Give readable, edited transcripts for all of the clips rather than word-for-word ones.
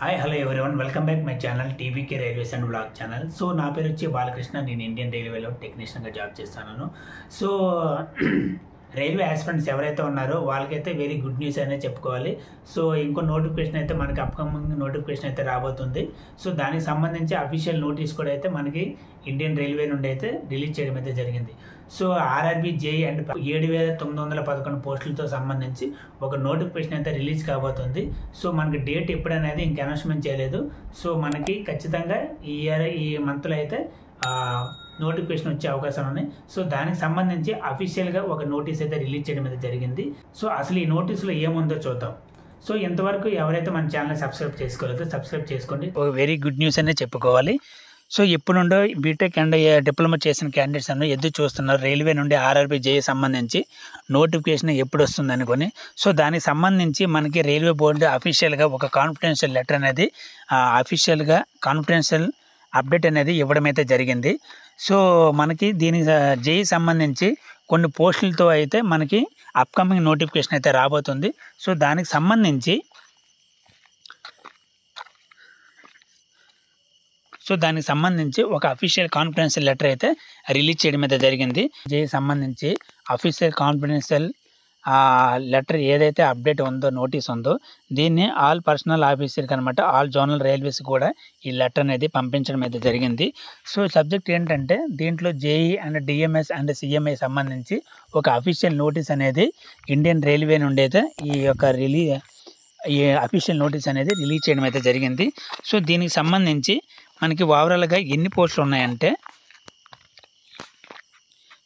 Hi hello everyone welcome back my channel TVK railways and blog channel. So నా పేరు వచ్చి బాలకృష్ణ. నేను Indian రైల్వేలో టెక్నీషియన్గా జాబ్ చేస్తున్నాను. సో రైల్వే ఆస్పిరెంట్స్ ఎవరైతే ఉన్నారో వాళ్ళకైతే వెరీ గుడ్ న్యూస్ అనేది చెప్పుకోవాలి. సో ఇంకో నోటిఫికేషన్ అయితే మనకి అప్కమింగ్ నోటిఫికేషన్ అయితే రాబోతుంది. సో దానికి సంబంధించి అఫీషియల్ నోటీస్ కూడా అయితే మనకి ఇండియన్ రైల్వే నుండి అయితే రిలీజ్ చేయడం అయితే జరిగింది. సో ఆర్ఆర్బీ జేఈ అండ్ 7,911 పోస్టులతో సంబంధించి ఒక నోటిఫికేషన్ అయితే రిలీజ్ కాబోతుంది. సో మనకి డేట్ ఎప్పుడనేది ఇంక అనౌన్స్మెంట్ చేయలేదు. సో మనకి ఖచ్చితంగా ఈ మంత్లో అయితే నోటిఫికేషన్ వచ్చే అవకాశాలు ఉన్నాయి. సో దానికి సంబంధించి అఫీషియల్గా ఒక నోటీస్ అయితే రిలీజ్ చేయడం అయితే జరిగింది. సో అసలు ఈ నోటీసులో ఏముందో చూద్దాం. సో ఇంతవరకు ఎవరైతే మన ఛానల్ సబ్స్క్రైబ్ చేసుకోలేదో సబ్స్క్రైబ్ చేసుకోండి. ఒక వెరీ గుడ్ న్యూస్ అనే చెప్పుకోవాలి. సో ఇప్పుడు నుండో బీటెక్ అండ్ డిప్లొమా చేసిన క్యాండిడేట్స్ అನ್ನು ఎదురు చూస్తున్నారు రైల్వే నుండి ఆర్ఆర్బీ జేఈ సంబంధించి నోటిఫికేషన్ ఎప్పుడు వస్తుంది అనుకొని. సో దానికి సంబంధించి మనకి రైల్వే బోర్డు అఫీషియల్గా ఒక కాన్ఫిడెన్షియల్ లెటర్ అనేది అఫీషియల్గా కాన్ఫిడెన్షియల్ అప్డేట్ అనేది ఇవ్వడం అయితే జరిగింది. సో మనకి దీనికి జేఈ సంబంధించి కొన్ని పోస్టులతో అయితే మనకి అప్కమింగ్ నోటిఫికేషన్ అయితే రాబోతుంది. సో దానికి సంబంధించి ఒక అఫీషియల్ కాన్ఫిడెన్షియల్ లెటర్ అయితే రిలీజ్ చేయడం అయితే జరిగింది. జేఈ సంబంధించి అఫీషియల్ కాన్ఫిడెన్షియల్ లెటర్ ఏదైతే అప్డేట్ ఉందో నోటీస్ ఉందో దీన్ని ఆల్ పర్సనల్ ఆఫీసర్కి అనమాట ఆల్ జోనల్ రైల్వేస్ కూడా ఈ లెటర్ అనేది పంపించడం అయితే జరిగింది. సో సబ్జెక్ట్ ఏంటంటే దీంట్లో JEE and DMs and CMI సంబంధించి ఒక అఫీషియల్ నోటీస్ అనేది ఇండియన్ రైల్వే నుండి అయితే ఈ అఫీషియల్ నోటీస్ అనేది రిలీజ్ చేయడం అయితే జరిగింది. సో దీనికి సంబంధించి మనకి ఓవరాల్గా ఎన్ని పోస్టులు ఉన్నాయంటే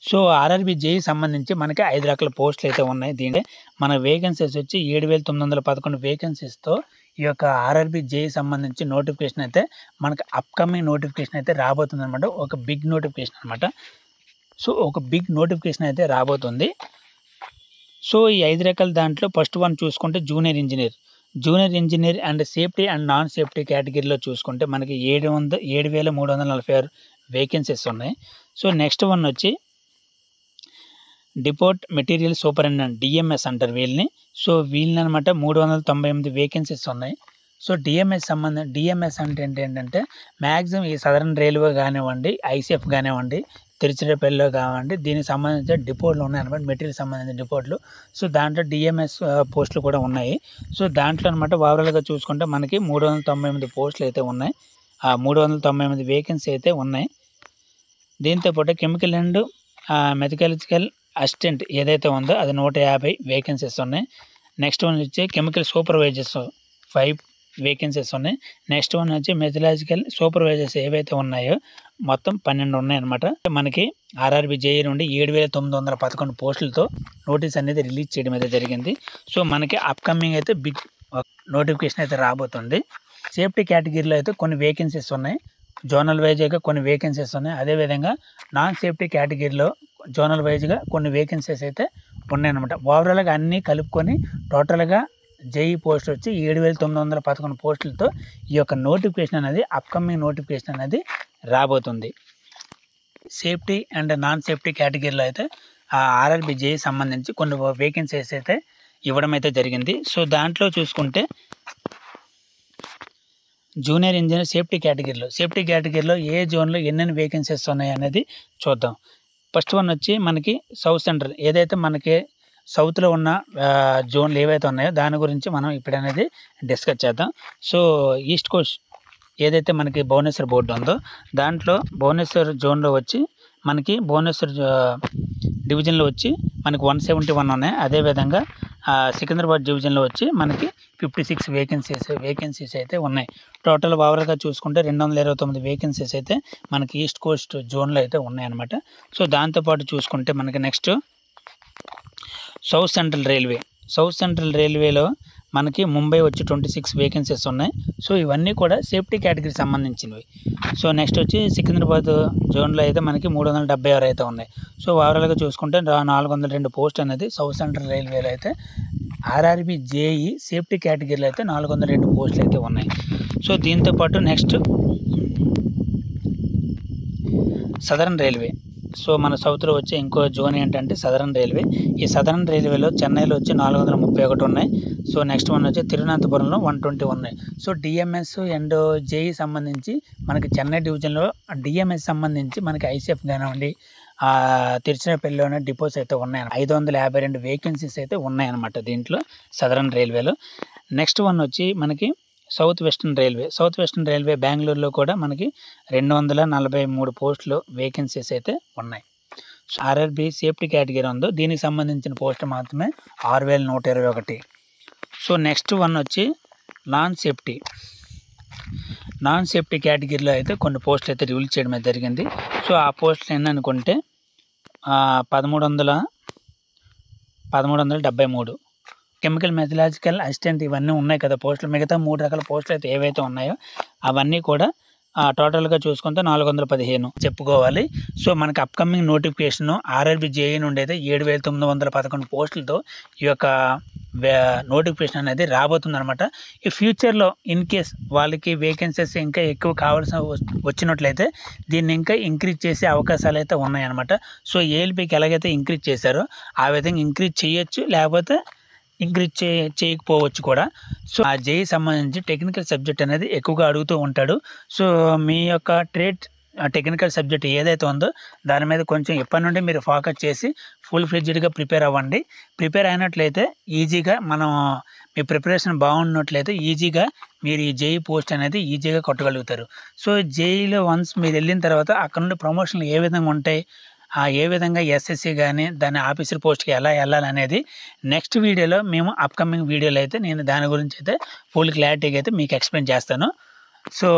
సో ఆర్ఆర్బీ జేఈ సంబంధించి మనకి 5 రకాల పోస్టులు అయితే ఉన్నాయి. దీంట్లో మన వేకెన్సీస్ వచ్చి 7,911 వేకెన్సీస్తో ఈ యొక్క ఆర్ఆర్బీ జేఈ సంబంధించి నోటిఫికేషన్ అయితే మనకి అప్కమింగ్ నోటిఫికేషన్ అయితే రాబోతుంది అనమాట. ఒక బిగ్ నోటిఫికేషన్ అనమాట. సో ఒక బిగ్ నోటిఫికేషన్ అయితే రాబోతుంది. సో ఈ 5 రకాల దాంట్లో ఫస్ట్ వన్ చూసుకుంటే junior engineer and safety and non safety కేటగిరీలో చూసుకుంటే మనకి 7,346 వేకెన్సీస్ ఉన్నాయి. సో నెక్స్ట్ వన్ వచ్చి డిపోర్ట్ మెటీరియల్ సూపరింటెండెంట్ డిఎంఎస్ అంటారు వీళ్ళని. సో వీళ్ళని అనమాట 398 వేకెన్సీస్ ఉన్నాయి. సో డిఎంఎస్ అంటే ఏంటంటే మ్యాక్సిమం ఈ సదరన్ రైల్వే కానివ్వండి, ఐసీఎఫ్ కానివ్వండి, తిరుచిరపల్లిలో కానివ్వండి దీనికి సంబంధించిన డిపోట్లు ఉన్నాయి అనమాట, మెటీరియల్ సంబంధించిన డిపోట్లు. సో దాంట్లో డిఎంఎస్ పోస్టులు కూడా ఉన్నాయి. సో దాంట్లో అనమాట ఓవరాల్గా చూసుకుంటే మనకి 398 పోస్టులు అయితే ఉన్నాయి. 398 వేకెన్సీ అయితే ఉన్నాయి. దీంతోపాటు కెమికల్ అండ్ మెథకాలజికల్ అసిస్టెంట్ ఏదైతే ఉందో అది 150 వేకెన్సీస్ ఉన్నాయి. నెక్స్ట్ వన్ వచ్చి కెమికల్ సూపర్వైజర్స్ 5 వేకెన్సీస్ ఉన్నాయి. నెక్స్ట్ వన్ వచ్చి మెథలాజికల్ సూపర్వైజర్స్ ఏవైతే ఉన్నాయో మొత్తం 12 ఉన్నాయన్నమాట. మనకి ఆర్ఆర్బీ జేఈ నుండి 7,911 పోస్టులతో నోటీస్ అనేది రిలీజ్ చేయడం అయితే జరిగింది. సో మనకి అప్కమింగ్ అయితే బిగ్ నోటిఫికేషన్ అయితే రాబోతుంది. సేఫ్టీ కేటగిరీలో అయితే కొన్ని వేకెన్సీస్ ఉన్నాయి. జోనల్ వైజ్గా కొన్ని వేకెన్సీస్ ఉన్నాయి. అదేవిధంగా నాన్ సేఫ్టీ కేటగిరీలో జోనల్ వైజ్గా కొన్ని వేకెన్సీస్ అయితే ఉన్నాయన్నమాట. ఓవరాల్గా అన్నీ కలుపుకొని టోటల్గా జేఈ పోస్ట్ వచ్చి 7,911 పోస్టులతో ఈ యొక్క నోటిఫికేషన్ అనేది అప్కమింగ్ నోటిఫికేషన్ అనేది రాబోతుంది. సేఫ్టీ అండ్ నాన్ సేఫ్టీ కేటగిరీలో అయితే ఆర్ఆర్బీ జేఈ సంబంధించి కొన్ని వేకెన్సీస్ అయితే ఇవ్వడం అయితే జరిగింది. సో దాంట్లో చూసుకుంటే జూనియర్ ఇంజనీర్ సేఫ్టీ కేటగిరీలో ఏ జోన్లో ఎన్నెన్ని వేకెన్సీస్ ఉన్నాయి అనేది చూద్దాం. ఫస్ట్ వన్ వచ్చి మనకి సౌత్ సెంట్రల్ ఏదైతే మనకి సౌత్లో ఉన్న జోన్లు ఏవైతే ఉన్నాయో దాని గురించి మనం ఇప్పుడు అనేది డిస్కస్ చేద్దాం. సో ఈస్ట్ కోస్ట్ ఏదైతే మనకి భువనేశ్వర్ బోర్డు ఉందో దాంట్లో భువనేశ్వర్ జోన్లో వచ్చి మనకి భువనేశ్వర్ డివిజన్లో వచ్చి మనకి 171 ఉన్నాయి. అదేవిధంగా సికింద్రాబాద్ డివిజన్లో వచ్చి మనకి 56 వేకెన్సీస్ అయితే ఉన్నాయి. టోటల్ ఓవరాల్గా చూసుకుంటే 229 వేకెన్సీస్ అయితే మనకి ఈస్ట్ కోస్ట్ జోన్లో అయితే ఉన్నాయన్నమాట. సో దాంతోపాటు చూసుకుంటే మనకి నెక్స్ట్ సౌత్ సెంట్రల్ రైల్వేలో మనకి ముంబై వచ్చి 26 వేకెన్సీస్ ఉన్నాయి. సో ఇవన్నీ కూడా సేఫ్టీ కేటగిరీకి సంబంధించినవి. సో నెక్స్ట్ వచ్చి సికింద్రాబాద్ జోన్లో అయితే మనకి 376 అయితే ఉన్నాయి. సో ఓవరాల్గా చూసుకుంటే 402 పోస్ట్ అనేది సౌత్ సెంట్రల్ రైల్వేలో అయితే ఆర్ఆర్బీ జేఈ సేఫ్టీ కేటగిరీలో అయితే 402 పోస్టులు అయితే ఉన్నాయి. సో దీంతోపాటు నెక్స్ట్ సదరన్ సో మన సౌత్లో వచ్చే ఇంకో జోన్ ఏంటంటే సదరన్ రైల్వే. ఈ సదరన్ రైల్వేలో చెన్నైలో వచ్చి 431 ఉన్నాయి. సో నెక్స్ట్ వన్ వచ్చి తిరువనంతపురంలో 120 ఉన్నాయి. సో డిఎంఎస్ అండ్ జేఈ సంబంధించి మనకి చెన్నై డివిజన్లో డిఎంఎస్ సంబంధించి మనకి ఐసీఎఫ్ కానివ్వండి, తిరుచిరాపల్లిలోనే డిపోస్ అయితే ఉన్నాయి. 552 వేకెన్సీస్ అయితే ఉన్నాయన్నమాట దీంట్లో సదరన్ రైల్వేలో. నెక్స్ట్ వన్ వచ్చి మనకి south western railway. South western railway బెంగళూరులో కూడా మనకి 243 పోస్టులు వేకెన్సీస్ అయితే ఉన్నాయి. సో ఆర్ఆర్బి సేఫ్టీ కేటగిరీ ఉందో దీనికి సంబంధించిన పోస్టులు మాత్రమే 6121. సో నెక్స్ట్ వన్ వచ్చి నాన్ సేఫ్టీ కేటగిరీలో అయితే కొన్ని పోస్టులు అయితే రిలీజ్ చేయడం అయితే జరిగింది. సో ఆ పోస్టులు ఏంటనుకుంటే 1373 కెమికల్ మెథలాజికల్ అసిస్టెంట్ ఇవన్నీ ఉన్నాయి కదా పోస్టులు. మిగతా 3 రకాల పోస్టులు అయితే ఏవైతే ఉన్నాయో అవన్నీ కూడా టోటల్గా చూసుకుంటే 415 చెప్పుకోవాలి. సో మనకి అప్కమింగ్ నోటిఫికేషన్ ఆర్ఆర్బి జేఈ నుండి అయితే 7911 పోస్టులతో ఈ యొక్క నోటిఫికేషన్ అనేది రాబోతుంది అనమాట. ఈ ఫ్యూచర్లో ఇన్ కేస్ వాళ్ళకి వేకెన్సీస్ ఇంకా ఎక్కువ కావాల్సిన వచ్చినట్లయితే దీన్ని ఇంకా ఇంక్రీజ్ చేసే అవకాశాలు అయితే ఉన్నాయన్నమాట. సో ఏఎల్పికి ఎలాగైతే ఇంక్రీజ్ చేశారో ఆ విధంగా ఇంక్రీజ్ చేయొచ్చు, లేకపోతే ఇంక్రీజ్ చేయకపోవచ్చు కూడా. సో ఆ జేఈ సంబంధించి టెక్నికల్ సబ్జెక్ట్ అనేది ఎక్కువగా అడుగుతూ ఉంటాడు. సో మీ యొక్క ట్రేడ్ టెక్నికల్ సబ్జెక్ట్ ఏదైతే ఉందో దాని మీద కొంచెం ఇప్పటి నుండి మీరు ఫోకస్ చేసి ఫుల్ ఫ్లెడ్జ్డ్గా ప్రిపేర్ అవ్వండి. ప్రిపేర్ అయినట్లయితే ఈజీగా మీ ప్రిపరేషన్ బాగున్నట్లయితే ఈజీగా మీరు ఈ జేఈ పోస్ట్ అనేది ఈజీగా కొట్టగలుగుతారు. సో జేఈలో వన్స్ మీరు వెళ్ళిన తర్వాత అక్కడ నుండి ప్రమోషన్లు ఏ విధంగా ఉంటాయి, ఏ విధంగా ఎస్ఎస్సి కానీ దాని ఆఫీసర్ పోస్ట్కి ఎలా వెళ్ళాలనేది నెక్స్ట్ వీడియోలో మేము అప్కమింగ్ వీడియోలో అయితే నేను దాని గురించి అయితే ఫుల్ క్లారిటీగా అయితే మీకు ఎక్స్ప్లెయిన్ చేస్తాను. సో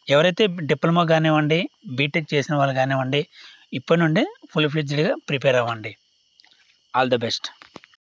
ఎవరైతే డిప్లొమా కానివ్వండి, బీటెక్ చేసిన వాళ్ళు కానివ్వండి, ఇప్పటి నుండే ఫుల్ ఫ్లెడ్జ్డ్గా ప్రిపేర్ అవ్వండి. All the best.